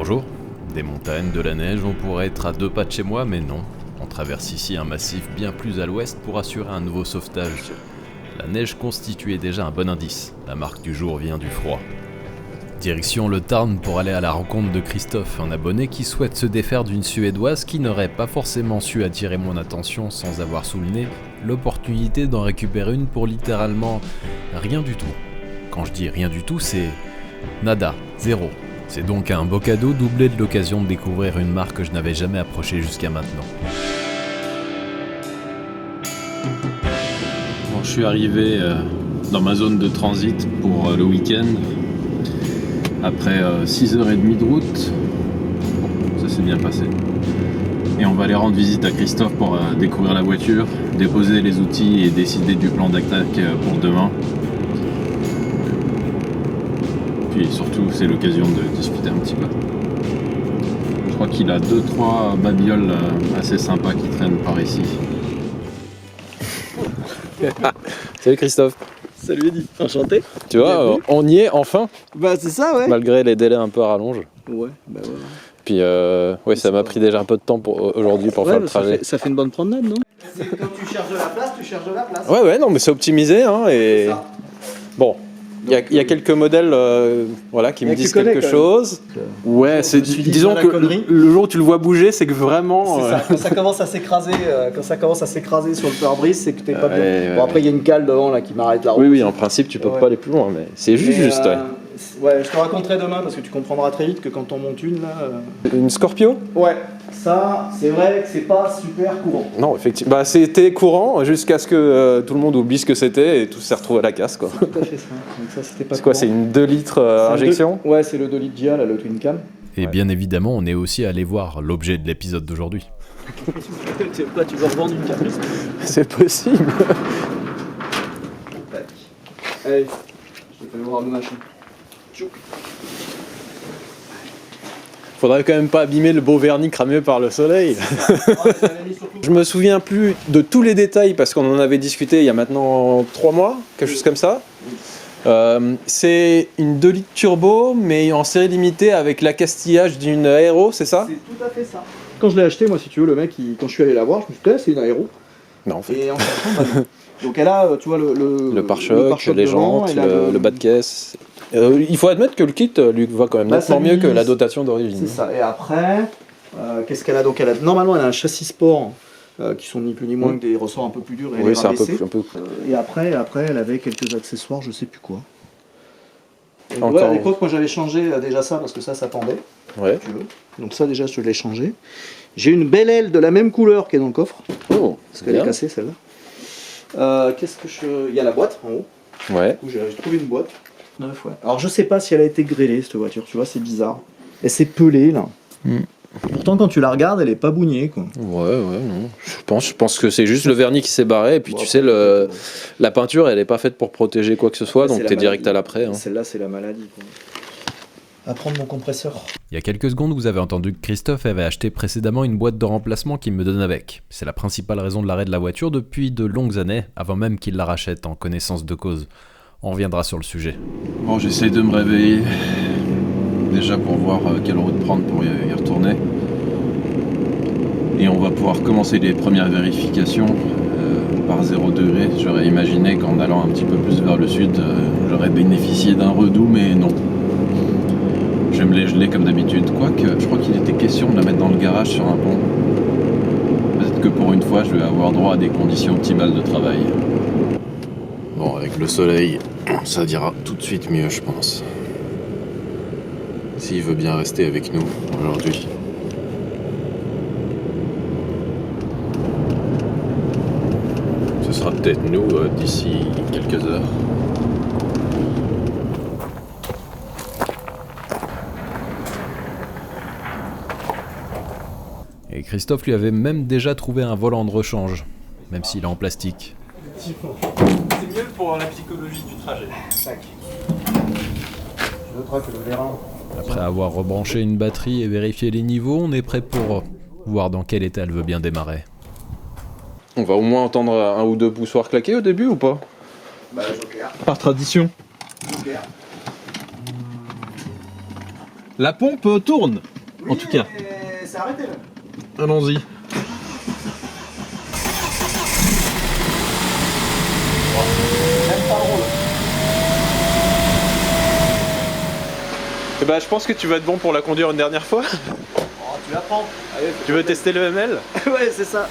Bonjour. Des montagnes, de la neige, on pourrait être à 2 pas de chez moi, mais non. On traverse ici un massif bien plus à l'ouest pour assurer un nouveau sauvetage. La neige constituait déjà un bon indice. La marque du jour vient du froid. Direction le Tarn pour aller à la rencontre de Christophe, un abonné qui souhaite se défaire d'une Suédoise qui n'aurait pas forcément su attirer mon attention sans avoir sous le nez l'opportunité d'en récupérer une pour littéralement rien du tout. Quand je dis rien du tout, c'est nada, zéro. C'est donc un beau cadeau doublé de l'occasion de découvrir une marque que je n'avais jamais approchée jusqu'à maintenant. Bon, je suis arrivé dans ma zone de transit pour le week-end. Après 6h30 de route, bon, ça s'est bien passé. Et on va aller rendre visite à Christophe pour découvrir la voiture, déposer les outils et décider du plan d'attaque pour demain. Puis surtout, c'est l'occasion de discuter un petit peu. Je crois qu'il a 2-3 babioles assez sympas qui traînent par ici. Salut Christophe. Salut Eddy, enchanté. Tu vois, on y est enfin, Bah c'est ça ouais. malgré les délais un peu à rallonge. Ouais, bah ouais. Puis ouais, ça m'a pris déjà un peu de temps pour aujourd'hui pour faire le trajet. Ça fait une bonne promenade, non? Quand tu cherches de la place, tu cherches de la place. Ouais, non, mais c'est optimisé, hein, et C'est ça. bon, il y a quelques modèles, voilà, qui me disent quelque chose. Ouais, c'est disons que le jour où tu le vois bouger, c'est que vraiment. C'est ça. Quand ça commence à s'écraser, sur le pare-brise, c'est que t'es pas bien. Ouais. Bon après il y a une cale devant là qui m'arrête la route. Oui, en principe, tu peux pas aller plus loin, mais c'est juste. Ouais, je te raconterai demain parce que tu comprendras très vite que quand on monte une là. Une Scorpio? Ouais, ça c'est vrai que c'est pas super courant. Non, effectivement. Bah, c'était courant jusqu'à ce que tout le monde oublie ce que c'était et tout s'est retrouvé à la casse, quoi. C'est tout à fait ça. Donc ça c'était pas C'est quoi, courant. c'est une 2 litres injection? Ouais, c'est le 2 litres Gia, là, le Twin Cam. Et bien évidemment, on est aussi allé voir l'objet de l'épisode d'aujourd'hui. Quoi, tu veux revendre une Caprice? C'est possible. Allez, je vais voir le machin. Faudrait quand même pas abîmer le beau vernis cramé par le soleil. Je me souviens plus de tous les détails parce qu'on en avait discuté il y a maintenant 3 mois, quelque chose comme ça. C'est une 2 litres turbo mais en série limitée avec l'accastillage d'une aéro, c'est ça? C'est tout à fait ça. Quand je l'ai acheté, moi, si tu veux, le mec, quand je suis allé la voir, je me suis dit, c'est une aéro. Non, en fait. Et en fait, donc elle a, tu vois, Le pare-choc, les devant, jantes, elle a le bas de caisse. Il faut admettre que le kit lui va quand même nettement mieux que la dotation d'origine. C'est ça. Et après, qu'est-ce qu'elle a? Donc normalement, elle a un châssis sport qui sont ni plus ni moins que des ressorts un peu plus durs et Oui, c'est un rabaissés. peu. Et après, elle avait quelques accessoires, je sais plus quoi. Et Encore. ouais, à l'époque, moi, j'avais changé déjà ça parce que ça pendait. Ouais. Si tu veux. Donc ça, déjà, je l'ai changé. J'ai une belle aile de la même couleur qui est dans le coffre. Oh, Parce qu'elle est cassée, celle-là. Il y a la boîte en haut. Ouais. Du coup, j'ai trouvé une boîte. 9, ouais. Alors je sais pas si elle a été grêlée cette voiture, tu vois, c'est bizarre. Elle s'est pelée là. Pourtant quand tu la regardes, elle est pas bougnée quoi. Ouais, non. Je pense que c'est juste le vernis qui s'est barré et puis Bon, tu sais, la peinture elle est pas faite pour protéger quoi que ce soit, Ouais, donc c'est la t'es direct maladie. à l'après. Hein. Celle-là c'est la maladie quoi. À prendre mon compresseur. Il y a quelques secondes, vous avez entendu que Christophe avait acheté précédemment une boîte de remplacement qu'il me donne avec. C'est la principale raison de l'arrêt de la voiture depuis de longues années, avant même qu'il la rachète en connaissance de cause. On reviendra sur le sujet. Bon, j'essaye de me réveiller déjà pour voir quelle route prendre pour y retourner. Et on va pouvoir commencer les premières vérifications par 0 degré. J'aurais imaginé qu'en allant un petit peu plus vers le sud, j'aurais bénéficié d'un redout, mais non. Je vais me les geler comme d'habitude. Quoique, je crois qu'il était question de la mettre dans le garage sur un pont. Peut-être que pour une fois, je vais avoir droit à des conditions optimales de travail. Bon, avec le soleil, ça dira tout de suite mieux, je pense. S'il veut bien rester avec nous aujourd'hui. Ce sera peut-être nous d'ici quelques heures. Et Christophe lui avait même déjà trouvé un volant de rechange, même s'il est en plastique. C'est mieux pour la psychologie du trajet. Je noterai que le vérin. Après avoir rebranché une batterie et vérifié les niveaux, on est prêt pour voir dans quel état elle veut bien démarrer. On va au moins entendre un ou deux poussoirs claquer au début ou pas? Bah Joker. Par tradition. Joker. La pompe tourne, en tout cas. C'est arrêté là. Allons-y. Même pas drôle. Eh ben, je pense que tu vas être bon pour la conduire une dernière fois. Oh, tu la prends. Allez, Tu veux tester le ML? ouais, c'est ça.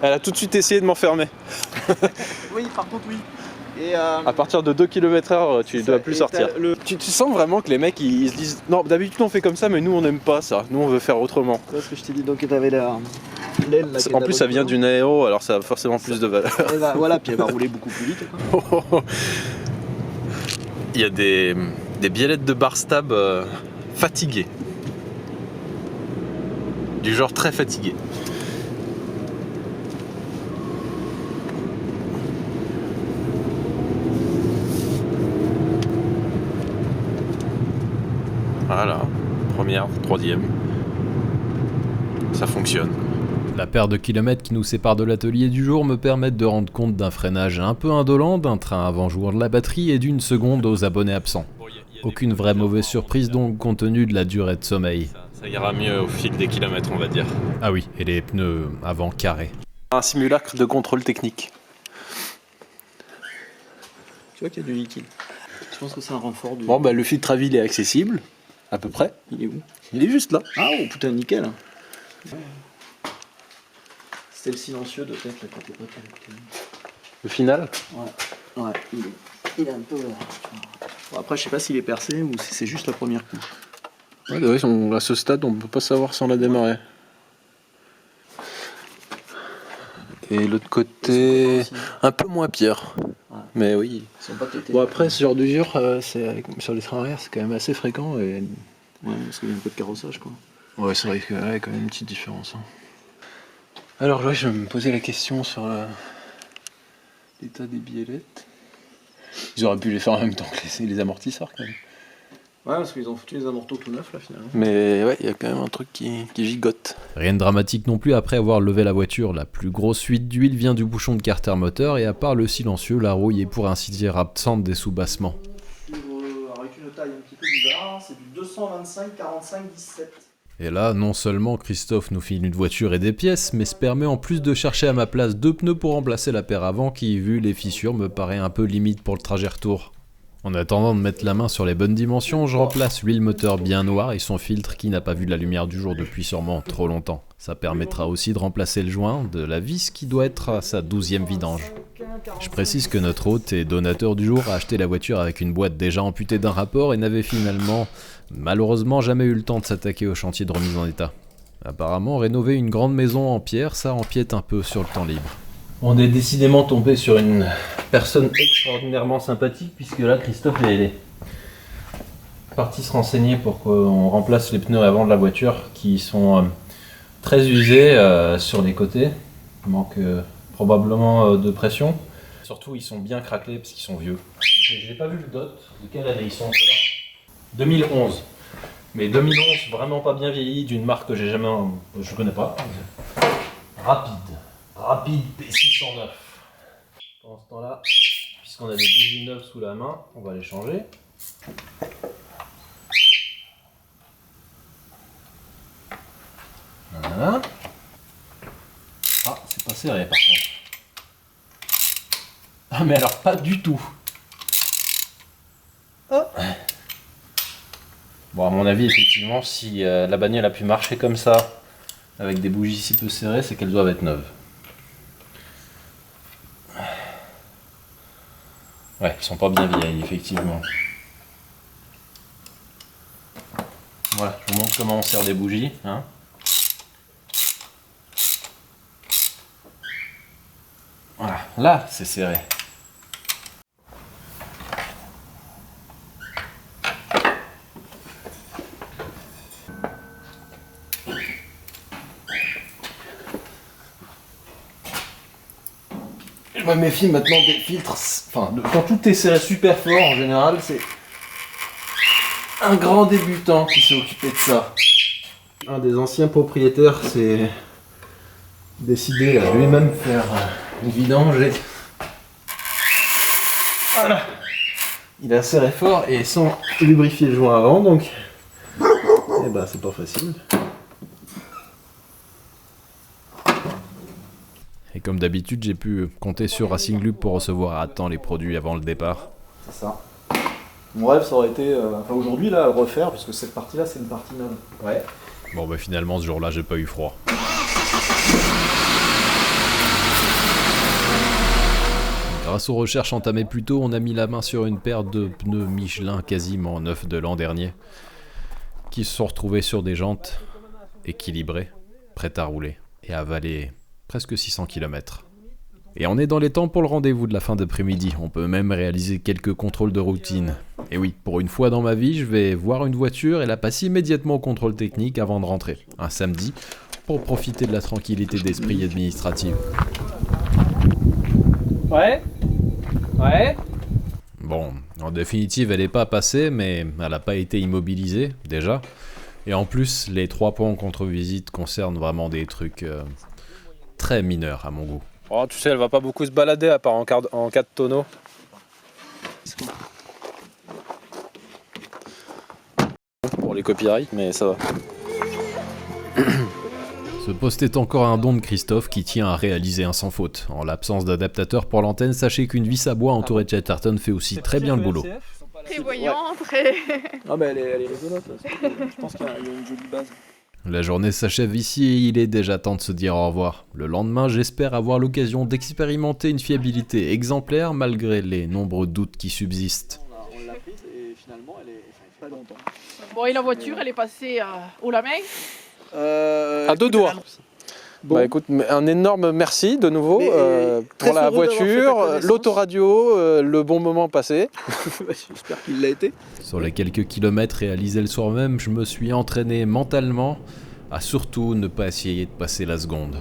Elle a tout de suite essayé de m'enfermer. Oui, par contre, oui. Et À partir de 2 km/h, tu dois plus sortir. t'as Tu sens vraiment que les mecs ils se disent non, d'habitude on fait comme ça, mais nous on n'aime pas ça. Nous on veut faire autrement. c'est ce que je t'ai dit, donc t'avais l'aile là. En plus, ça vient d'une aéro, alors ça a forcément plus de valeur. Voilà, puis elle va rouler beaucoup plus vite. Quoi. Il y a des biellettes de bar stab fatiguées. Du genre très fatigué. Voilà, première, troisième. Ça fonctionne. La paire de kilomètres qui nous sépare de l'atelier du jour me permettent de rendre compte d'un freinage un peu indolent, d'un train avant jour de la batterie et d'une seconde aux abonnés absents. Aucune vraie mauvaise surprise donc compte tenu de la durée de sommeil. Ça ira mieux au fil des kilomètres, on va dire. Ah oui, et les pneus avant carrés. Un simulacre de contrôle technique. Tu vois qu'il y a du liquide. Je pense que c'est un renfort du. Bon, bah le filtre à vide est accessible, à peu près. Il est où? Il est juste là. Ah, oh putain, nickel. C'était le silencieux de tête là quand t'es pas connecté. Le final. Ouais, il est un peu. Bon, après, je sais pas s'il est percé ou si c'est juste la première couche. Ouais, à ce stade, on peut pas savoir sans la démarrer. Et l'autre côté, un peu moins pire. Ouais. Mais oui. Ils sont pas tétés. Bon, après, ce genre d'usure, sur les trains arrière, c'est quand même assez fréquent. Et... Ouais, parce qu'il y a un peu de carrossage quoi. Ouais, c'est vrai qu'il y a quand même une petite différence. Hein. Alors, ouais, je me posais la question sur l'état des biellettes. Ils auraient pu les faire en même temps que les amortisseurs quand même. Ouais, parce qu'ils ont foutu les amortos tout neufs là finalement. Mais ouais, il y a quand même un truc qui gigote. Rien de dramatique non plus après avoir levé la voiture. La plus grosse fuite d'huile vient du bouchon de carter moteur et à part le silencieux, la rouille est pour ainsi dire absente des soubassements. Avec une taille un petit peu bizarre, c'est du 225 45 17. Et là, non seulement Christophe nous file une voiture et des pièces, mais se permet en plus de chercher à ma place 2 pneus pour remplacer la paire avant qui, vu les fissures, me paraît un peu limite pour le trajet retour. En attendant de mettre la main sur les bonnes dimensions, je remplace l'huile moteur bien noire et son filtre qui n'a pas vu la lumière du jour depuis sûrement trop longtemps. Ça permettra aussi de remplacer le joint de la vis qui doit être à sa 12e vidange. Je précise que notre hôte et donateur du jour a acheté la voiture avec une boîte déjà amputée d'un rapport et n'avait finalement, malheureusement, jamais eu le temps de s'attaquer au chantier de remise en état. Apparemment, rénover une grande maison en pierre, ça empiète un peu sur le temps libre. On est décidément tombé sur une personne extraordinairement sympathique puisque là, Christophe est parti se renseigner pour qu'on remplace les pneus avant de la voiture qui sont très usés sur les côtés. Il manque probablement de pression. Surtout, ils sont bien craquelés parce qu'ils sont vieux. J'ai pas vu le dot. De quelle année ils sont ceux-là? 2011. Mais 2011, vraiment pas bien vieilli, d'une marque que je connais pas. Rapide P609. Pendant ce temps-là, puisqu'on a des bougies neuves sous la main, on va les changer. Voilà. Ah, c'est pas serré par contre. Ah mais alors pas du tout. Oh. Bon, à mon avis, effectivement, si la bagnole a pu marcher comme ça, avec des bougies si peu serrées, c'est qu'elles doivent être neuves. Ouais, ils sont pas bien vieilles, effectivement. Voilà, je vous montre comment on serre des bougies. Hein. Voilà, là, c'est serré. Je me méfie maintenant des filtres, enfin quand tout est serré super fort en général, c'est un grand débutant qui s'est occupé de ça. Un des anciens propriétaires s'est décidé à lui-même faire une vidange et... Voilà. Il a serré fort et sans lubrifier le joint avant, donc... Eh ben, c'est pas facile. Et comme d'habitude, j'ai pu compter sur Racing Club pour recevoir à temps les produits avant le départ. C'est ça. Mon rêve, ça aurait été, aujourd'hui, là, à le refaire, parce que cette partie-là, c'est une partie neuve. Ouais. Bon bah finalement ce jour-là j'ai pas eu froid. Grâce aux recherches entamées plus tôt, on a mis la main sur une paire de pneus Michelin quasiment neufs de l'an dernier, qui se sont retrouvés sur des jantes équilibrées, prêtes à rouler et à avaler presque 600 km. Et on est dans les temps pour le rendez-vous de la fin d'après-midi, on peut même réaliser quelques contrôles de routine. Et oui, pour une fois dans ma vie, je vais voir une voiture et la passer immédiatement au contrôle technique avant de rentrer, un samedi, pour profiter de la tranquillité d'esprit administrative. Ouais. Bon, en définitive, elle n'est pas passée, mais elle n'a pas été immobilisée, déjà. Et en plus, les 3 points en contre-visite concernent vraiment des trucs très mineurs à mon goût. Oh, tu sais, elle va pas beaucoup se balader à part en cas de tonneau. Pour les copyrights, mais ça va. Ce post est encore un don de Christophe qui tient à réaliser un sans faute. En l'absence d'adaptateur pour l'antenne, sachez qu'une vis à bois entourée de Chatterton fait aussi très bien le boulot. Très voyant, très... Ah bah elle est rigolote, je pense qu'il y a une jolie base. La journée s'achève ici et il est déjà temps de se dire au revoir. Le lendemain, j'espère avoir l'occasion d'expérimenter une fiabilité exemplaire malgré les nombreux doutes qui subsistent. On l'a prise et finalement, elle est pas longtemps. Bon, et la voiture, elle est passée au la main. À 2 doigts. Bon. Bah écoute, un énorme merci de nouveau pour la voiture, l'autoradio, le bon moment passé. J'espère qu'il l'a été. Sur les quelques kilomètres réalisés le soir même, je me suis entraîné mentalement à surtout ne pas essayer de passer la seconde.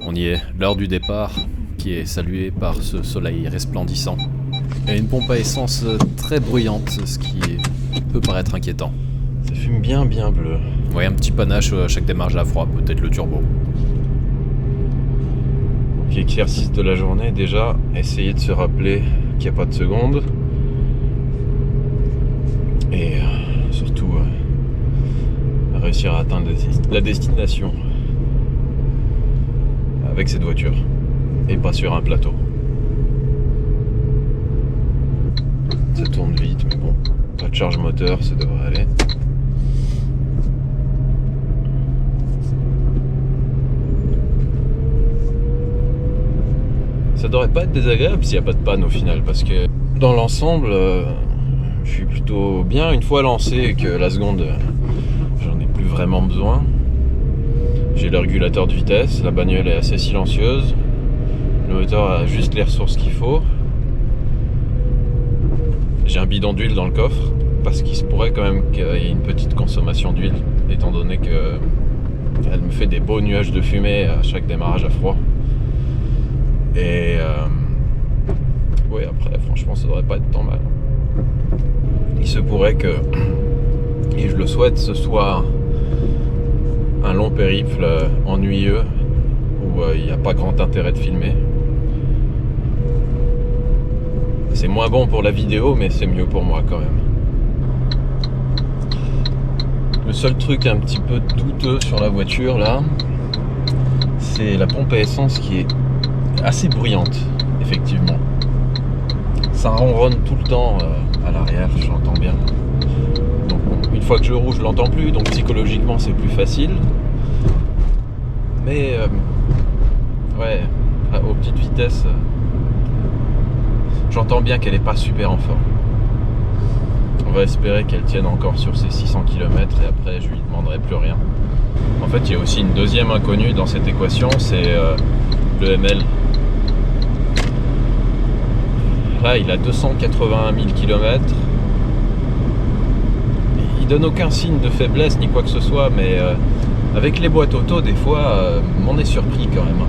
On y est, l'heure du départ, qui est saluée par ce soleil resplendissant. Et une pompe à essence très bruyante, ce qui peut paraître inquiétant. Ça fume bien bleu. Ouais, un petit panache à chaque démarrage à froid, peut-être le turbo. Donc, exercice de la journée, déjà, essayer de se rappeler qu'il n'y a pas de seconde. Et surtout, réussir à atteindre la destination avec cette voiture. Et pas sur un plateau. Ça tourne vite, mais bon, pas de charge moteur, ça devrait aller. Ça devrait pas être désagréable s'il n'y a pas de panne au final, parce que dans l'ensemble, je suis plutôt bien. Une fois lancé et que la seconde, j'en ai plus vraiment besoin. J'ai le régulateur de vitesse, la bagnole est assez silencieuse, le moteur a juste les ressources qu'il faut. J'ai un bidon d'huile dans le coffre, parce qu'il se pourrait quand même qu'il y ait une petite consommation d'huile, étant donné qu'elle me fait des beaux nuages de fumée à chaque démarrage à froid. Et oui, après, franchement, ça devrait pas être tant mal. Il se pourrait que, et je le souhaite, ce soit un long périple ennuyeux, où il n'y a pas grand intérêt de filmer. C'est moins bon pour la vidéo, mais c'est mieux pour moi quand même. Le seul truc un petit peu douteux sur la voiture là, c'est la pompe à essence qui est assez bruyante, effectivement. Ça ronronne tout le temps à l'arrière, je l'entends bien. Donc une fois que je roule, je l'entends plus, donc psychologiquement c'est plus facile. Mais ouais, aux petites vitesses, j'entends bien qu'elle est pas super en forme. On va espérer qu'elle tienne encore sur ses 600 km et après je lui demanderai plus rien. En fait, il y a aussi une deuxième inconnue dans cette équation, c'est le ML. Là, il a 281 000 km. Il donne aucun signe de faiblesse ni quoi que ce soit, mais avec les boîtes auto, des fois, m'en est surpris quand même.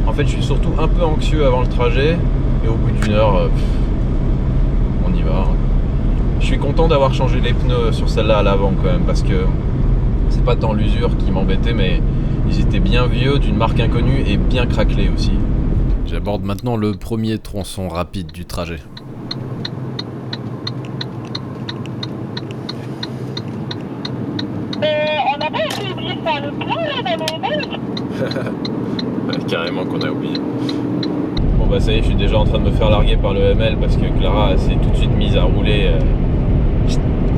En En fait, je suis surtout un peu anxieux avant le trajet, et au bout d'une heure, on y va. Hein. Je suis content d'avoir changé les pneus sur celle-là à l'avant quand même, parce que c'est pas tant l'usure qui m'embêtait, mais ils étaient bien vieux, d'une marque inconnue et bien craquelés aussi. J'aborde maintenant le premier tronçon rapide du trajet. On n'a pas été oublié de faire le plein là dans le ML. Carrément qu'on a oublié. Bon bah ça y est, je suis déjà en train de me faire larguer par le ML parce que Clara s'est tout de suite mise à rouler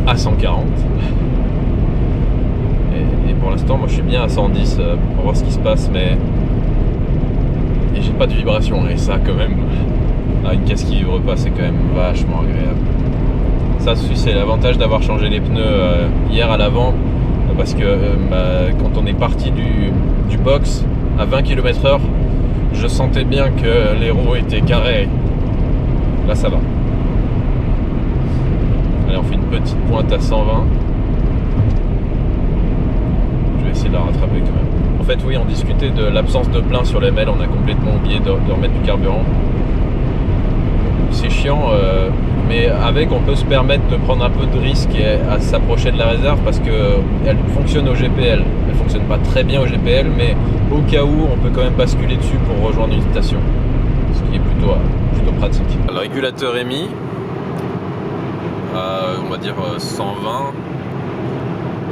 à 140. Et pour l'instant, moi je suis bien à 110 pour voir ce qui se passe, mais et j'ai pas de vibration, et ça quand même, une caisse qui vibre pas, c'est quand même vachement agréable. Ça, c'est l'avantage d'avoir changé les pneus hier à l'avant, parce que quand on est parti du box à 20 km/h, je sentais bien que les roues étaient carrées. Là ça va. Allez, on fait une petite pointe à 120. Je vais essayer de la rattraper quand même. En fait oui, on discutait de l'absence de plein sur les ML, on a complètement oublié de remettre du carburant. C'est chiant, mais avec on peut se permettre de prendre un peu de risque et à s'approcher de la réserve parce qu'elle fonctionne au GPL. Elle fonctionne pas très bien au GPL, mais au cas où on peut quand même basculer dessus pour rejoindre une station, ce qui est plutôt pratique. Le régulateur est mis, on va dire 120.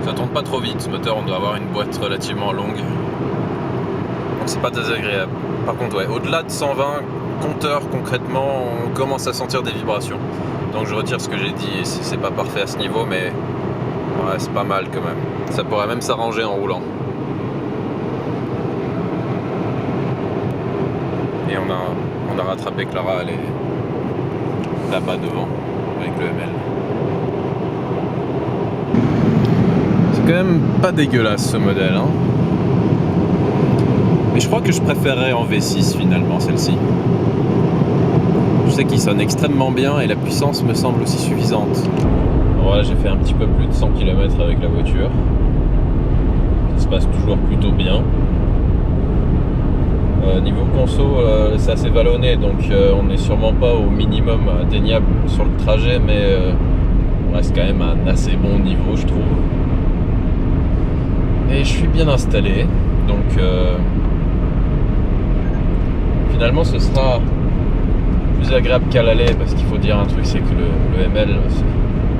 Ça tourne pas trop vite, ce moteur, on doit avoir une boîte relativement longue, donc c'est pas désagréable. Par contre ouais, au-delà de 120 compteur, concrètement, on commence à sentir des vibrations. Donc je retire ce que j'ai dit, c'est pas parfait à ce niveau, mais ouais, c'est pas mal quand même. Ça pourrait même s'arranger en roulant. Et on a rattrapé Clara, elle est là-bas devant, avec le ML. C'est quand même pas dégueulasse ce modèle, hein. Mais je crois que je préférerais en V6 finalement celle-ci. Je sais qu'il sonne extrêmement bien et la puissance me semble aussi suffisante. Voilà, j'ai fait un petit peu plus de 100 km avec la voiture. Ça se passe toujours plutôt bien. Niveau conso, c'est assez vallonné, donc on n'est sûrement pas au minimum atteignable sur le trajet, mais on reste quand même à un assez bon niveau, je trouve. Et je suis bien installé, donc finalement ce sera plus agréable qu'à l'aller, parce qu'il faut dire un truc, c'est que le ML,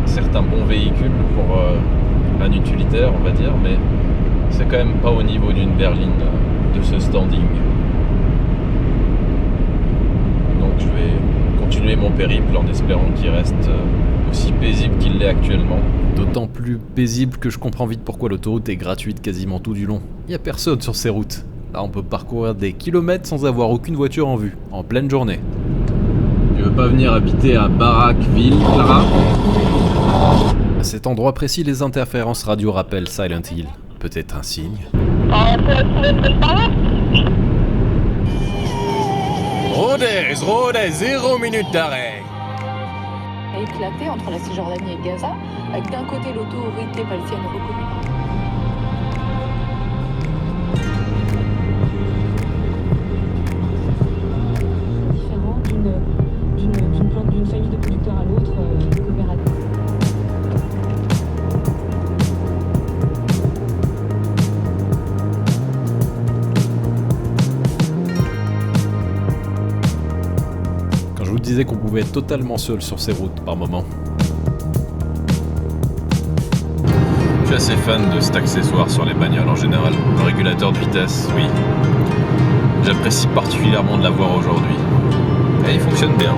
c'est certes un bon véhicule pour un utilitaire, on va dire, mais c'est quand même pas au niveau d'une berline de ce standing. Donc je vais continuer mon périple en espérant qu'il reste aussi paisible qu'il l'est actuellement. D'autant plus paisible que je comprends vite pourquoi l'autoroute est gratuite quasiment tout du long. Il n'y a personne sur ces routes. Là on peut parcourir des kilomètres sans avoir aucune voiture en vue, en pleine journée. Tu veux pas venir habiter à Barrackville, Clara ? À cet endroit précis, les interférences radio rappellent Silent Hill. Peut-être un signe. Rodez, 0 minute d'arrêt. A éclaté entre la Cisjordanie et Gaza, avec d'un côté l'autorité palestinienne reconnue. Différent d'une famille de producteurs à l'autre, coopérative. Quand je vous disais qu'on pouvait être totalement seul sur ces routes par moment. Je suis assez fan de cet accessoire sur les bagnoles en général. Le régulateur de vitesse, oui. J'apprécie particulièrement de l'avoir aujourd'hui. Et il fonctionne bien.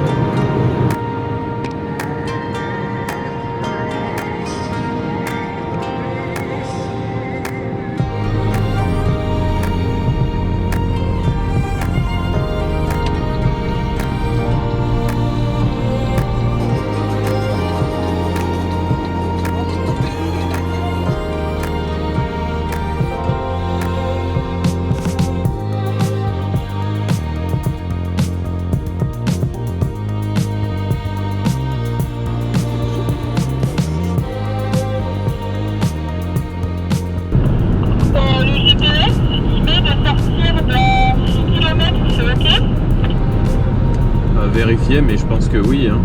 vérifier, mais je pense que oui. Hein.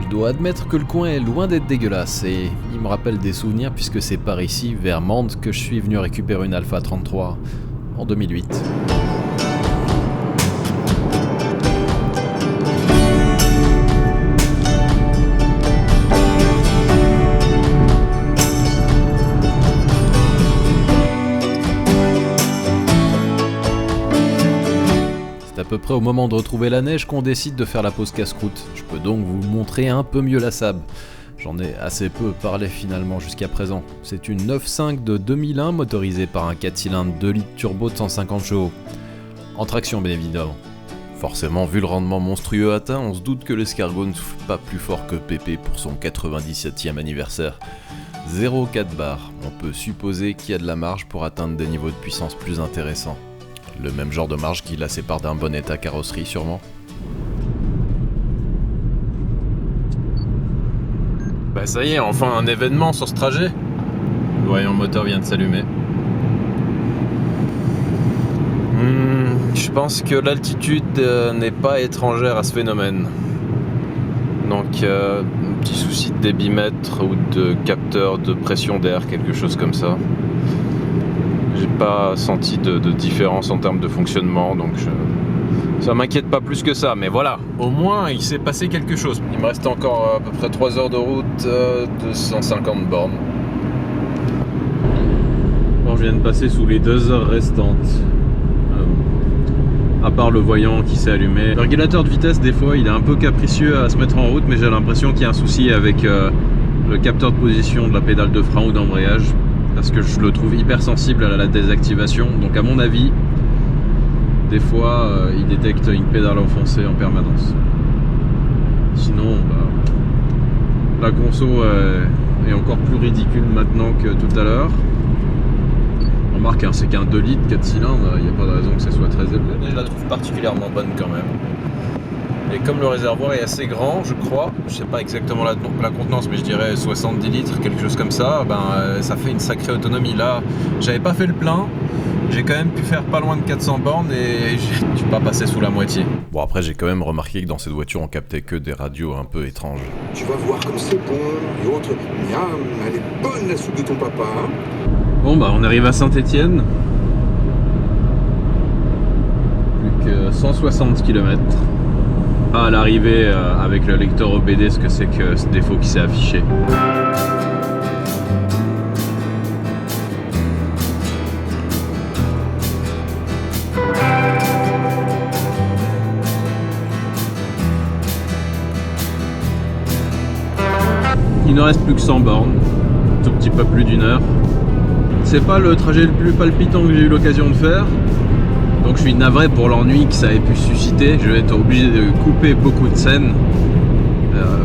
Je dois admettre que le coin est loin d'être dégueulasse et il me rappelle des souvenirs puisque c'est par ici, vers Mende, que je suis venu récupérer une Alpha 33 en 2008. C'est à peu près au moment de retrouver la neige qu'on décide de faire la pause casse-croûte. Je peux donc vous montrer un peu mieux la Saab. J'en ai assez peu parlé finalement jusqu'à présent. C'est une 9.5 de 2001 motorisée par un 4 cylindres 2 litres turbo de 150 chevaux. En traction bien évidemment. Forcément, vu le rendement monstrueux atteint, on se doute que l'escargot ne souffle pas plus fort que Pépé pour son 97e anniversaire. 0,4 bar. On peut supposer qu'il y a de la marge pour atteindre des niveaux de puissance plus intéressants. Le même genre de marge qui la sépare d'un bon état carrosserie sûrement. Bah ça y est, enfin un événement sur ce trajet. Le voyant moteur vient de s'allumer. Je pense que l'altitude n'est pas étrangère à ce phénomène. Donc un petit souci de débitmètre ou de capteur de pression d'air, quelque chose comme ça. J'ai pas senti de différence en termes de fonctionnement, donc ça m'inquiète pas plus que ça. Mais voilà, au moins il s'est passé quelque chose. Il me reste encore à peu près 3 heures de route, 250 bornes. Bon, je viens de passer sous les 2 heures restantes. À part le voyant qui s'est allumé. Le régulateur de vitesse, des fois, il est un peu capricieux à se mettre en route, mais j'ai l'impression qu'il y a un souci avec le capteur de position de la pédale de frein ou d'embrayage. Parce que je le trouve hyper sensible à la désactivation. Donc à mon avis, des fois, il détecte une pédale enfoncée en permanence. Sinon, la conso est encore plus ridicule maintenant que tout à l'heure. Remarque, hein, c'est qu'un 2 litres, 4 cylindres, il n'y a pas de raison que ce soit très élevé. Mais je la trouve particulièrement bonne quand même. Et comme le réservoir est assez grand, je crois, je sais pas exactement la contenance, mais je dirais 70 litres, quelque chose comme ça, ça fait une sacrée autonomie. Là, j'avais pas fait le plein, j'ai quand même pu faire pas loin de 400 bornes et je suis pas passé sous la moitié. Bon après j'ai quand même remarqué que dans cette voiture on captait que des radios un peu étranges. Tu vas voir comme c'est bon, l'autre, miam, elle est bonne la soupe de ton papa. Hein. Bon bah on arrive à Saint-Étienne. Plus que 160 km. À l'arrivée avec le lecteur OBD, ce que c'est que ce défaut qui s'est affiché. Il ne reste plus que 100 bornes, un tout petit peu plus d'une heure. C'est pas le trajet le plus palpitant que j'ai eu l'occasion de faire. Donc je suis navré pour l'ennui que ça ait pu susciter. Je vais être obligé de couper beaucoup de scènes.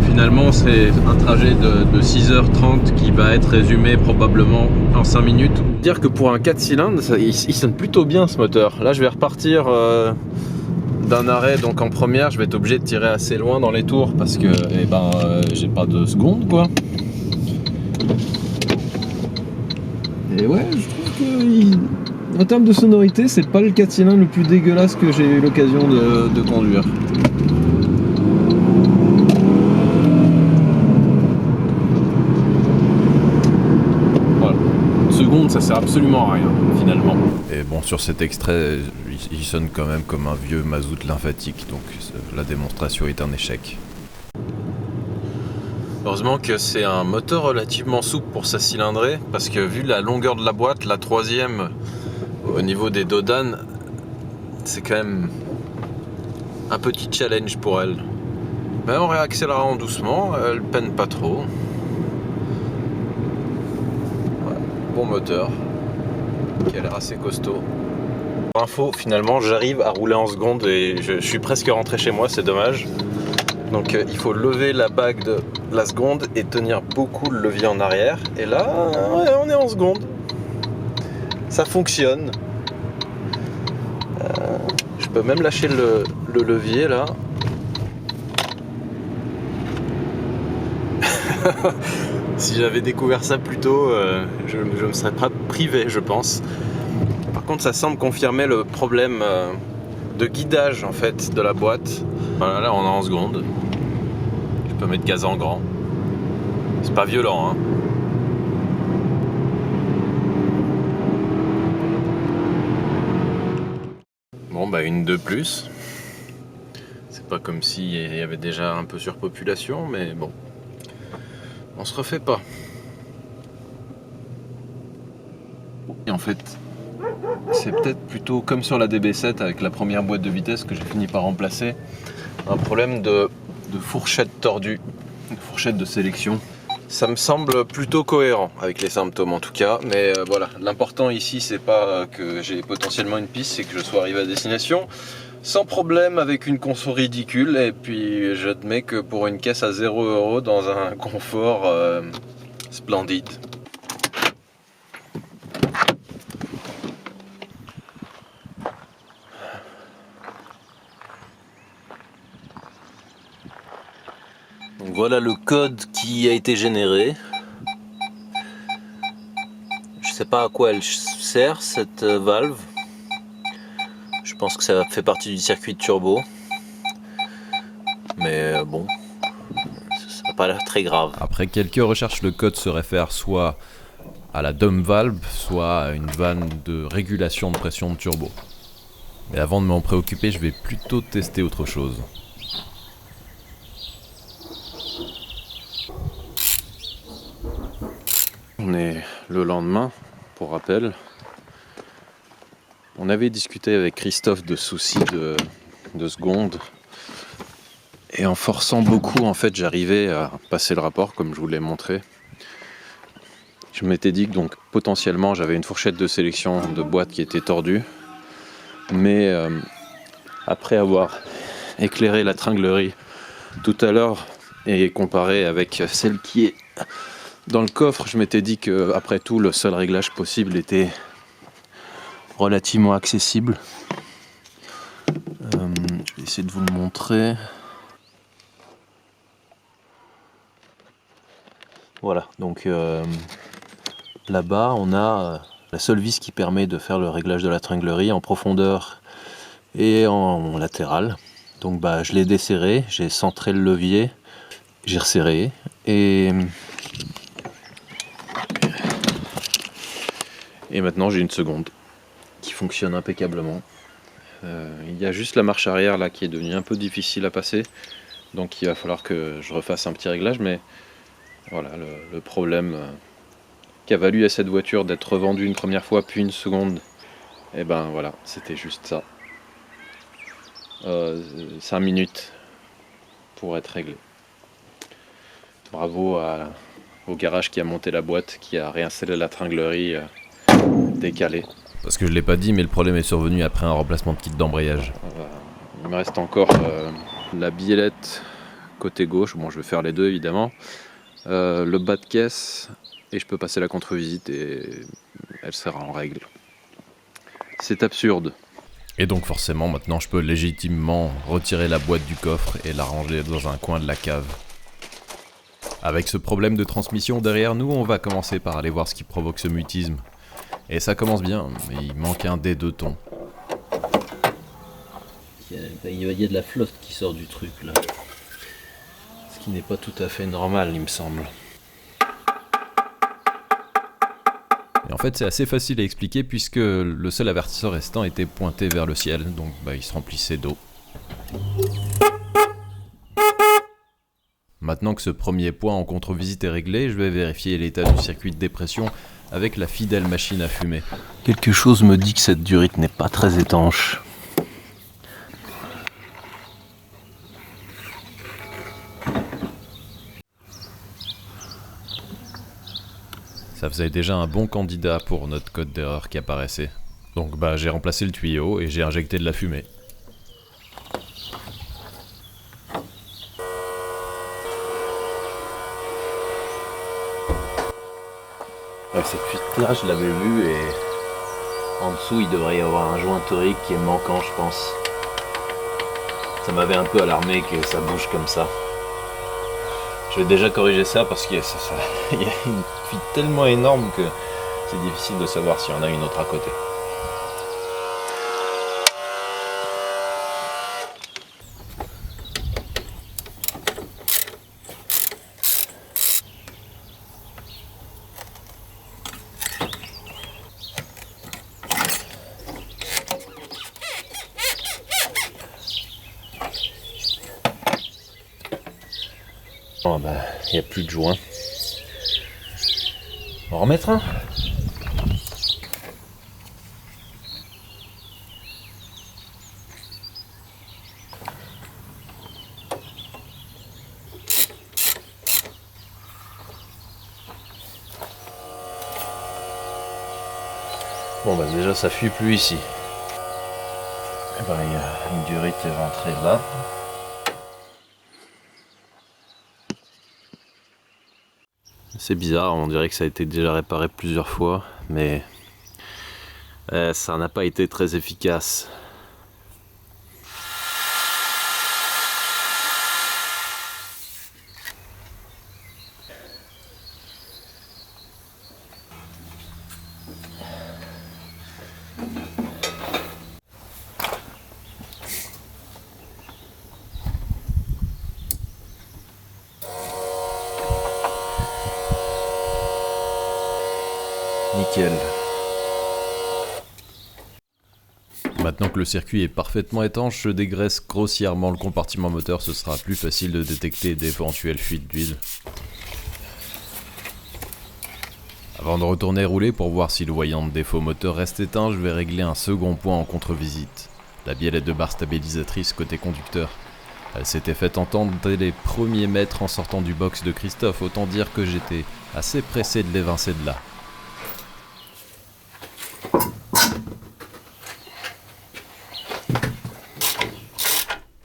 Finalement, c'est un trajet de 6h30 qui va être résumé probablement en 5 minutes. Dire que pour un 4 cylindres, il sonne plutôt bien ce moteur. Là, je vais repartir d'un arrêt, donc en première, je vais être obligé de tirer assez loin dans les tours parce que j'ai pas de seconde quoi. Et ouais, je trouve que en termes de sonorité, c'est pas le 4 cylindres le plus dégueulasse que j'ai eu l'occasion de conduire. Voilà. Seconde, ça sert absolument à rien, finalement. Et bon, sur cet extrait, il sonne quand même comme un vieux mazout lymphatique, donc la démonstration est un échec. Heureusement que c'est un moteur relativement souple pour sa cylindrée, parce que vu la longueur de la boîte, la troisième au niveau des dodanes, c'est quand même un petit challenge pour elle. Mais on réaccélérera en doucement, elle peine pas trop. Ouais, bon moteur, qui a l'air assez costaud. Pour info, finalement, j'arrive à rouler en seconde et je suis presque rentré chez moi, c'est dommage. Donc il faut lever la bague de la seconde et tenir beaucoup le levier en arrière. Et là, ouais, on est en seconde. Ça fonctionne. Je peux même lâcher le levier là. Si j'avais découvert ça plus tôt, je ne me serais pas privé, je pense. Par contre, ça semble confirmer le problème de guidage en fait de la boîte. Voilà, là on est en seconde. Je peux mettre gaz en grand. C'est pas violent, hein. Bon bah une de plus. C'est pas comme s'il y avait déjà un peu surpopulation, mais bon. On se refait pas. Et en fait, c'est peut-être plutôt comme sur la DB7 avec la première boîte de vitesse que j'ai fini par remplacer. Un problème de fourchette tordue, de fourchette de sélection. Ça me semble plutôt cohérent avec les symptômes en tout cas, mais voilà, l'important ici c'est pas que j'ai potentiellement une piste, c'est que je sois arrivé à destination sans problème avec une conso ridicule, et puis j'admets que pour une caisse à 0 € dans un confort splendide. Donc voilà le code qui a été généré. Je sais pas à quoi elle sert cette valve. Je pense que ça fait partie du circuit de turbo. Mais bon, ça n'a pas l'air très grave. Après quelques recherches, le code se réfère soit à la dump valve, soit à une vanne de régulation de pression de turbo. Mais avant de m'en préoccuper, je vais plutôt tester autre chose. On est le lendemain, pour rappel. On avait discuté avec Christophe de soucis de seconde. Et en forçant beaucoup, en fait, j'arrivais à passer le rapport, comme je vous l'ai montré. Je m'étais dit que donc potentiellement j'avais une fourchette de sélection de boîte qui était tordue. Mais après avoir éclairé la tringlerie tout à l'heure et comparé avec celle qui est dans le coffre, je m'étais dit que après tout le seul réglage possible était relativement accessible. Je vais essayer de vous le montrer. Voilà, donc là-bas on a la seule vis qui permet de faire le réglage de la tringlerie en profondeur et en latéral. Donc bah, je l'ai desserré, j'ai centré le levier, j'ai resserré et maintenant j'ai une seconde qui fonctionne impeccablement. Il y a juste la marche arrière là qui est devenue un peu difficile à passer, donc il va falloir que je refasse un petit réglage, mais voilà le problème qui a valu à cette voiture d'être revendue une première fois puis une seconde, et ben voilà, c'était juste ça. 5 minutes pour être réglé. Bravo au garage qui a monté la boîte, qui a réinstallé la tringlerie décalée. Parce que je l'ai pas dit, mais le problème est survenu après un remplacement de kit d'embrayage. Il me reste encore la biellette côté gauche, bon je vais faire les deux évidemment, le bas de caisse, et je peux passer la contre-visite et elle sera en règle. C'est absurde. Et donc forcément, maintenant je peux légitimement retirer la boîte du coffre et la ranger dans un coin de la cave. Avec ce problème de transmission derrière nous, on va commencer par aller voir ce qui provoque ce mutisme. Et ça commence bien, mais il manque un des 2 tons. Il y a de la flotte qui sort du truc là. Ce qui n'est pas tout à fait normal, il me semble. Et en fait, c'est assez facile à expliquer puisque le seul avertisseur restant était pointé vers le ciel, donc il se remplissait d'eau. Maintenant que ce premier point en contre-visite est réglé, je vais vérifier l'état du circuit de dépression avec la fidèle machine à fumer. Quelque chose me dit que cette durite n'est pas très étanche. Ça faisait déjà un bon candidat pour notre code d'erreur qui apparaissait. Donc j'ai remplacé le tuyau et j'ai injecté de la fumée. Cette fuite-là, je l'avais vue et en dessous, il devrait y avoir un joint torique qui est manquant, je pense. Ça m'avait un peu alarmé que ça bouge comme ça. Je vais déjà corriger ça parce qu'il y a une fuite tellement énorme que c'est difficile de savoir s'il y en a une autre à côté. Oh bah, il n'y a plus de joint. On va en remettre un. Bon bah déjà ça fuit plus ici. Et bah, il y a une durite est rentrée là. C'est bizarre, on dirait que ça a été déjà réparé plusieurs fois, mais ça n'a pas été très efficace. Nickel. Maintenant que le circuit est parfaitement étanche, je dégraisse grossièrement le compartiment moteur, ce sera plus facile de détecter d'éventuelles fuites d'huile. Avant de retourner rouler pour voir si le voyant de défaut moteur reste éteint, je vais régler un second point en contre-visite. La biellette de barre stabilisatrice côté conducteur. Elle s'était fait entendre dès les premiers mètres en sortant du box de Christophe, autant dire que j'étais assez pressé de l'évincer de là.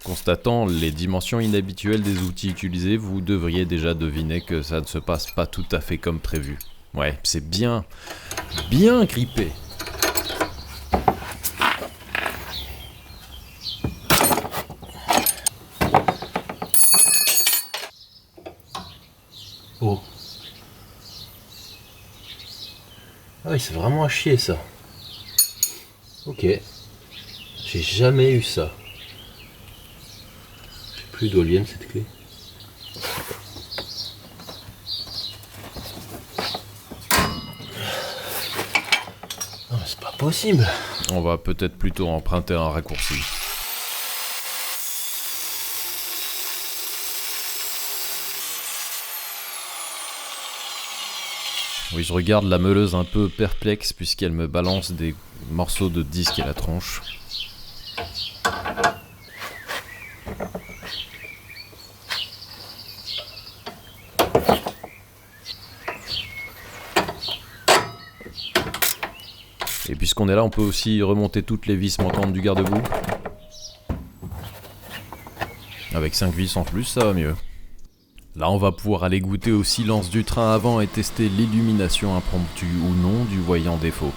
Constatant les dimensions inhabituelles des outils utilisés, vous devriez déjà deviner que ça ne se passe pas tout à fait comme prévu. Ouais, c'est bien grippé. Oh. Ah oui, c'est vraiment à chier ça. Ok. J'ai jamais eu ça. Plus d'où elle vient cette clé. Non, c'est pas possible. On va peut-être plutôt emprunter un raccourci. Oui, je regarde la meuleuse un peu perplexe puisqu'elle me balance des morceaux de disque à la tronche. Et puisqu'on est là, on peut aussi remonter toutes les vis manquantes du garde-boue. Avec 5 vis en plus, ça va mieux. Là, on va pouvoir aller goûter au silence du train avant et tester l'illumination impromptue ou non du voyant défaut.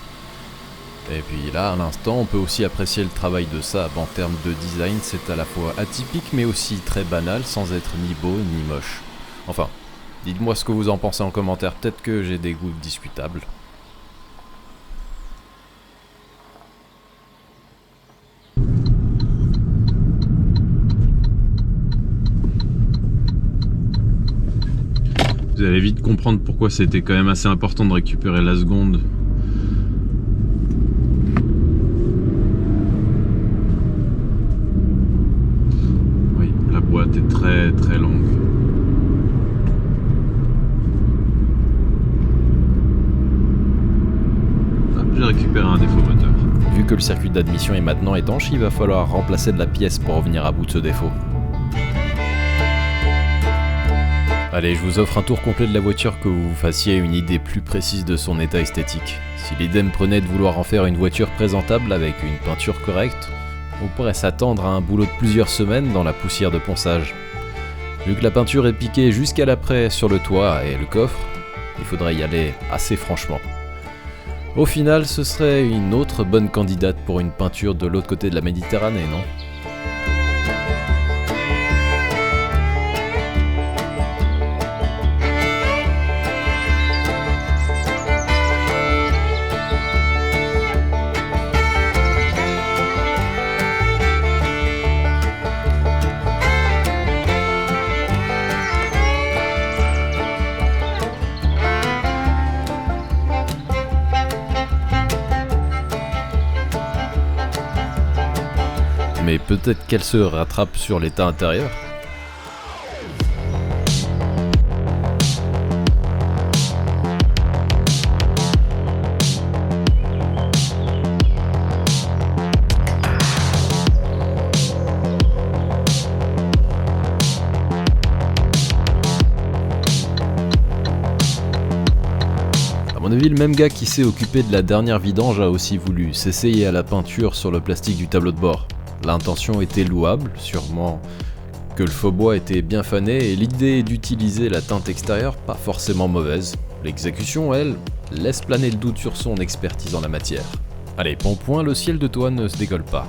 Et puis là, à l'instant, on peut aussi apprécier le travail de Saab. En termes de design, c'est à la fois atypique mais aussi très banal, sans être ni beau ni moche. Enfin, dites-moi ce que vous en pensez en commentaire, peut-être que j'ai des goûts discutables. Vous allez vite comprendre pourquoi c'était quand même assez important de récupérer la seconde. Oui, la boîte est très très longue. Hop, j'ai récupéré un défaut moteur. Vu que le circuit d'admission est maintenant étanche, il va falloir remplacer de la pièce pour revenir à bout de ce défaut. Allez, je vous offre un tour complet de la voiture que vous vous fassiez une idée plus précise de son état esthétique. Si l'idée me prenait de vouloir en faire une voiture présentable avec une peinture correcte, on pourrait s'attendre à un boulot de plusieurs semaines dans la poussière de ponçage. Vu que la peinture est piquée jusqu'à l'après sur le toit et le coffre, il faudrait y aller assez franchement. Au final, ce serait une autre bonne candidate pour une peinture de l'autre côté de la Méditerranée, non ? mais peut-être qu'elle se rattrape sur l'état intérieur. À mon avis, le même gars qui s'est occupé de la dernière vidange a aussi voulu s'essayer à la peinture sur le plastique du tableau de bord. L'intention était louable, sûrement que le faux bois était bien fané et l'idée d'utiliser la teinte extérieure pas forcément mauvaise. L'exécution, elle, laisse planer le doute sur son expertise en la matière. Allez, bon point, le ciel de Toa ne se décolle pas.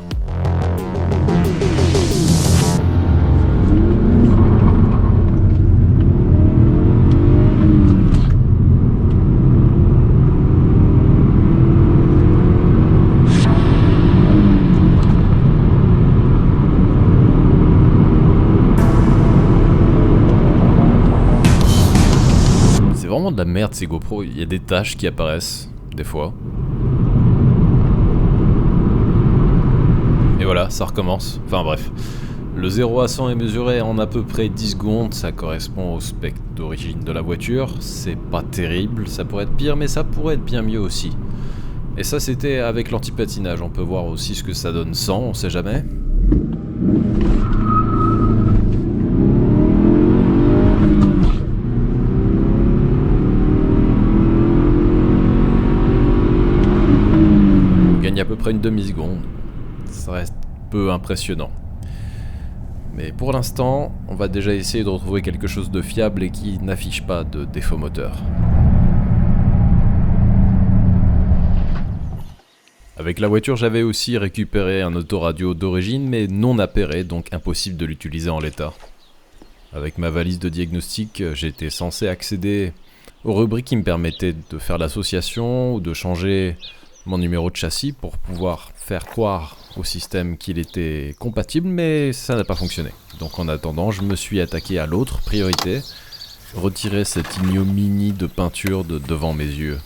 De la merde ces GoPro, il y a des taches qui apparaissent des fois. Et voilà, ça recommence. Enfin bref. Le 0 à 100 est mesuré en à peu près 10 secondes, ça correspond au spec d'origine de la voiture. C'est pas terrible, ça pourrait être pire, mais ça pourrait être bien mieux aussi. Et ça c'était avec l'anti-patinage, on peut voir aussi ce que ça donne sans, on sait jamais. À peu près une demi-seconde. Ça reste peu impressionnant. Mais pour l'instant, on va déjà essayer de retrouver quelque chose de fiable et qui n'affiche pas de défaut moteur. Avec la voiture, j'avais aussi récupéré un autoradio d'origine, mais non appairé, donc impossible de l'utiliser en l'état. Avec ma valise de diagnostic, j'étais censé accéder aux rubriques qui me permettaient de faire l'association ou de changer mon numéro de châssis pour pouvoir faire croire au système qu'il était compatible, mais ça n'a pas fonctionné. Donc en attendant, je me suis attaqué à l'autre priorité, retirer cette ignominie de peinture de devant mes yeux.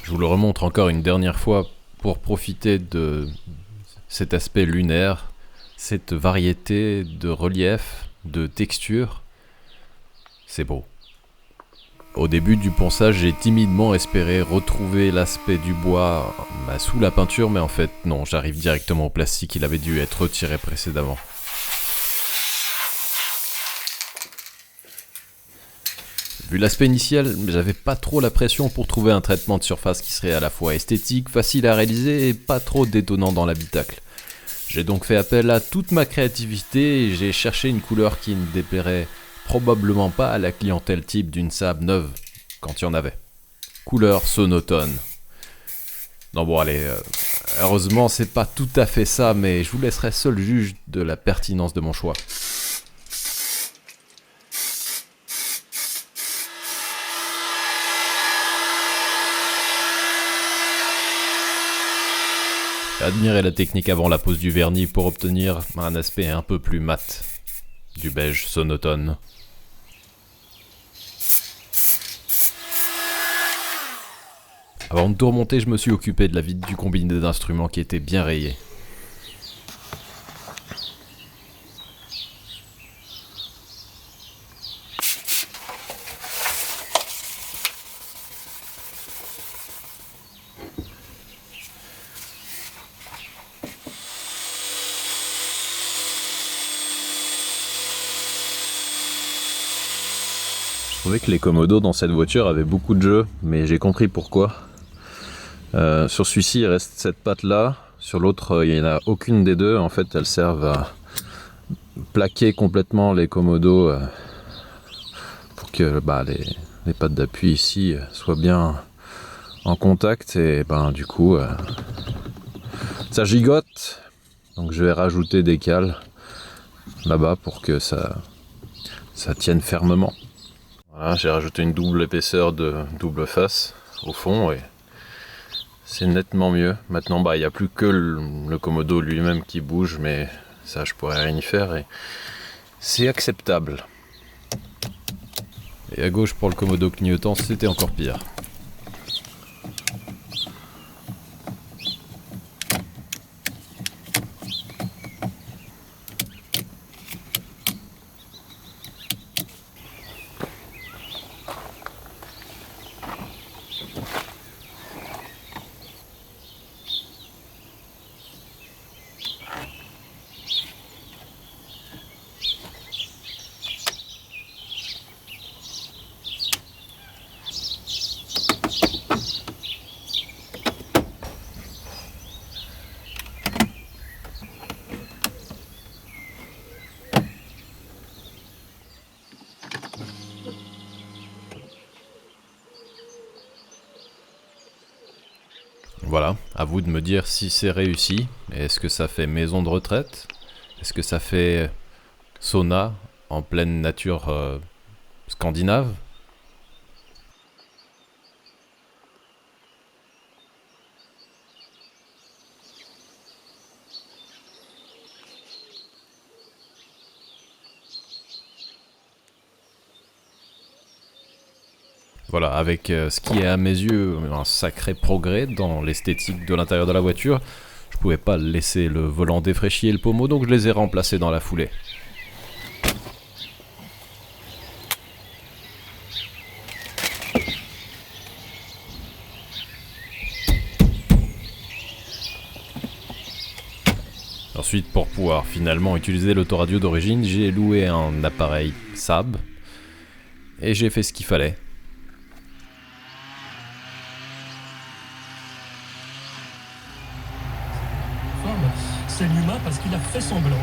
Je vous le remontre encore une dernière fois pour profiter de cet aspect lunaire, cette variété de relief, de texture. C'est beau. Au début du ponçage, j'ai timidement espéré retrouver l'aspect du bois sous la peinture, mais en fait non, j'arrive directement au plastique, il avait dû être retiré précédemment. Vu l'aspect initial, j'avais pas trop la pression pour trouver un traitement de surface qui serait à la fois esthétique, facile à réaliser et pas trop détonnant dans l'habitacle. J'ai donc fait appel à toute ma créativité et j'ai cherché une couleur qui ne déplairait probablement pas à la clientèle type d'une Saab neuve, quand il y en avait. Couleur sonotone. Non bon allez, heureusement c'est pas tout à fait ça, mais je vous laisserai seul juge de la pertinence de mon choix. Admirez la technique avant la pose du vernis pour obtenir un aspect un peu plus mat du beige sonotone. Avant de tout remonter, je me suis occupé de la vide du combiné d'instruments qui était bien rayé. Je trouvais que les commodos dans cette voiture avaient beaucoup de jeux, mais j'ai compris pourquoi. Sur celui-ci, il reste cette patte là. Sur l'autre, il n'y en a aucune des deux. En fait, elles servent à plaquer complètement les commodos pour que les pattes d'appui ici soient bien en contact. Et du coup, ça gigote. Donc je vais rajouter des cales là-bas pour que ça tienne fermement. Voilà, j'ai rajouté une double épaisseur de double face au fond et c'est nettement mieux. Maintenant, il n'y a plus que le commodo lui-même qui bouge, mais Ça, je pourrais rien y faire et c'est acceptable. Et à gauche pour le commodo clignotant, c'était encore pire. Voilà, à vous de me dire si c'est réussi. Est-ce que ça fait maison de retraite? Est-ce que ça fait sauna en pleine nature scandinave? Voilà, avec ce qui est à mes yeux un sacré progrès dans l'esthétique de l'intérieur de la voiture, je pouvais pas laisser le volant défraîchi et le pommeau, donc je les ai remplacés dans la foulée. Ensuite, pour pouvoir finalement utiliser l'autoradio d'origine, j'ai loué un appareil Saab et j'ai fait ce qu'il fallait. C'est l'humain parce qu'il a fait semblant.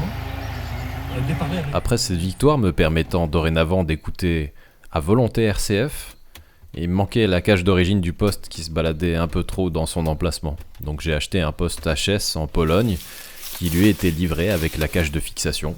Après cette victoire me permettant dorénavant d'écouter à volonté RCF, il me manquait la cage d'origine du poste qui se baladait un peu trop dans son emplacement. Donc j'ai acheté un poste HS en Pologne qui lui était livré avec la cage de fixation.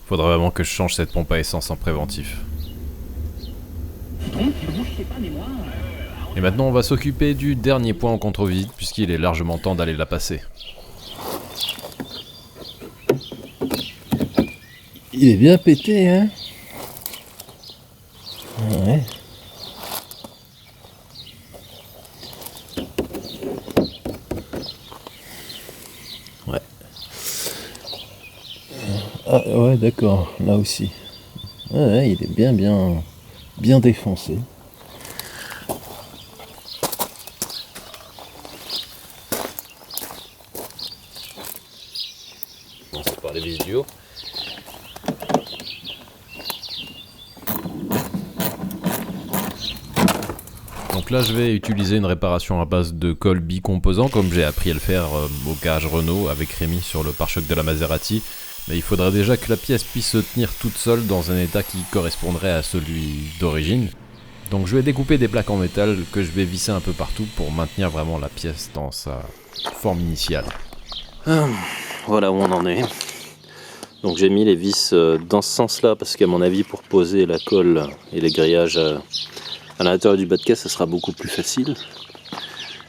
Faudrait vraiment que je change cette pompe à essence en préventif. Et maintenant on va s'occuper du dernier point en contre-visite puisqu'il est largement temps d'aller la passer. Il est bien pété, hein? Ouais. Ouais. Ah ouais, d'accord, là aussi. Ouais, il est bien défoncé. On commence par les vis du haut. Donc là je vais utiliser une réparation à base de colle bicomposant comme j'ai appris à le faire au garage Renault avec Rémi sur le pare-choc de la Maserati. Mais il faudrait déjà que la pièce puisse se tenir toute seule dans un état qui correspondrait à celui d'origine. Donc je vais découper des plaques en métal que je vais visser un peu partout pour maintenir vraiment la pièce dans sa forme initiale. Voilà où on en est. Donc j'ai mis les vis dans ce sens-là parce qu'à mon avis pour poser la colle et les grillages à l'intérieur du bas de caisse ça sera beaucoup plus facile.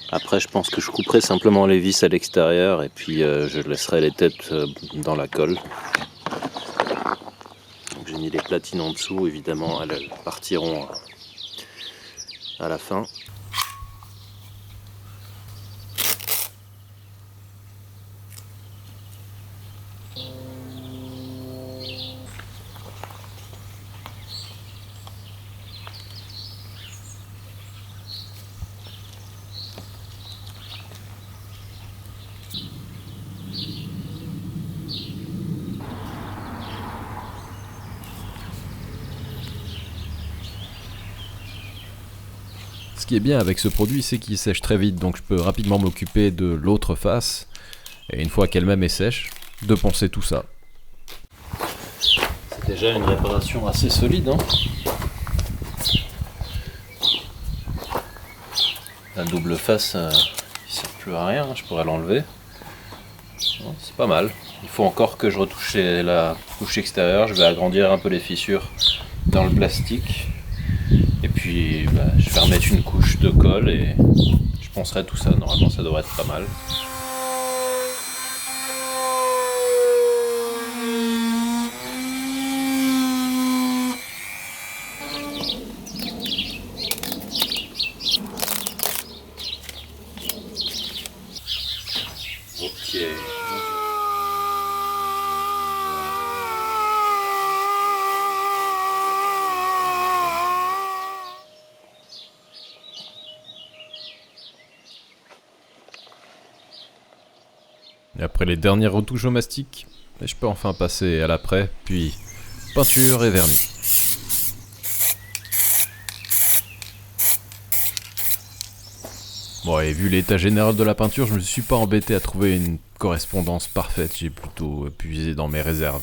Après je pense que je couperai simplement les vis à l'extérieur et puis je laisserai les têtes dans la colle. Donc j'ai mis les platines en dessous, évidemment elles partiront à la fin. Ce qui est bien avec ce produit, c'est qu'il sèche très vite, donc je peux rapidement m'occuper de l'autre face, et une fois qu'elle-même est sèche, de poncer tout ça. C'est déjà une réparation assez solide, hein. La double face, il sert plus à rien, je pourrais l'enlever. Bon, c'est pas mal. Il faut encore que je retouche la couche extérieure. Je vais agrandir un peu les fissures dans le plastique. Et puis je vais remettre une couche de colle et je poncerai tout ça. Normalement ça devrait être pas mal. Ok. Et après les dernières retouches au mastic, je peux enfin passer à l'après, puis peinture et vernis. Bon, et vu l'état général de la peinture, je me suis pas embêté à trouver une correspondance parfaite, j'ai plutôt puisé dans mes réserves.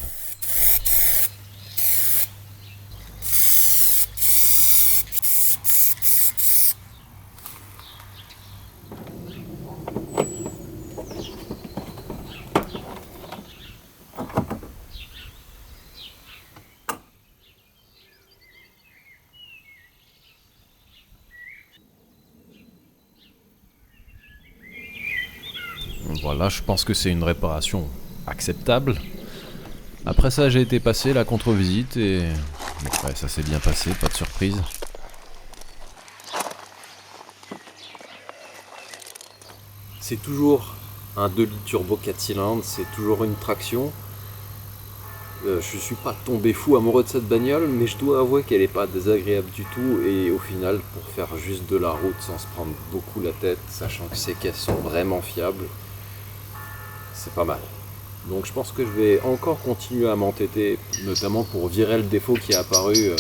Voilà, je pense que c'est une réparation acceptable. Après ça, j'ai été passer la contre-visite et ouais, ça s'est bien passé, pas de surprise. C'est toujours un 2 litres turbo 4 cylindres, c'est toujours une traction. Je suis pas tombé fou amoureux de cette bagnole, mais je dois avouer qu'elle est pas désagréable du tout et au final, pour faire juste de la route sans se prendre beaucoup la tête, sachant que ces caisses sont vraiment fiables, c'est pas mal. Donc je pense que je vais encore continuer à m'entêter, notamment pour virer le défaut qui est apparu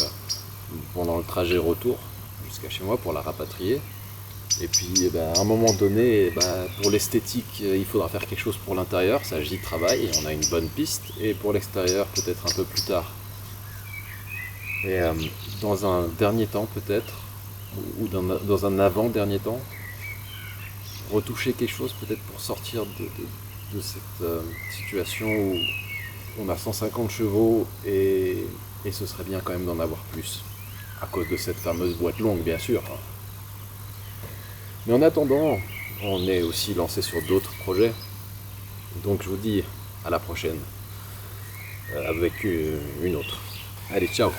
pendant le trajet retour jusqu'à chez moi pour la rapatrier. Et puis à un moment donné, pour l'esthétique, il faudra faire quelque chose pour l'intérieur, ça j'y travaille, on a une bonne piste, et pour l'extérieur peut-être un peu plus tard. Et dans un dernier temps peut-être, ou dans un avant-dernier temps, retoucher quelque chose peut-être pour sortir de cette situation où on a 150 chevaux et ce serait bien quand même d'en avoir plus, à cause de cette fameuse boîte longue bien sûr. Mais en attendant, on est aussi lancé sur d'autres projets. Donc je vous dis à la prochaine avec une autre. Allez, ciao!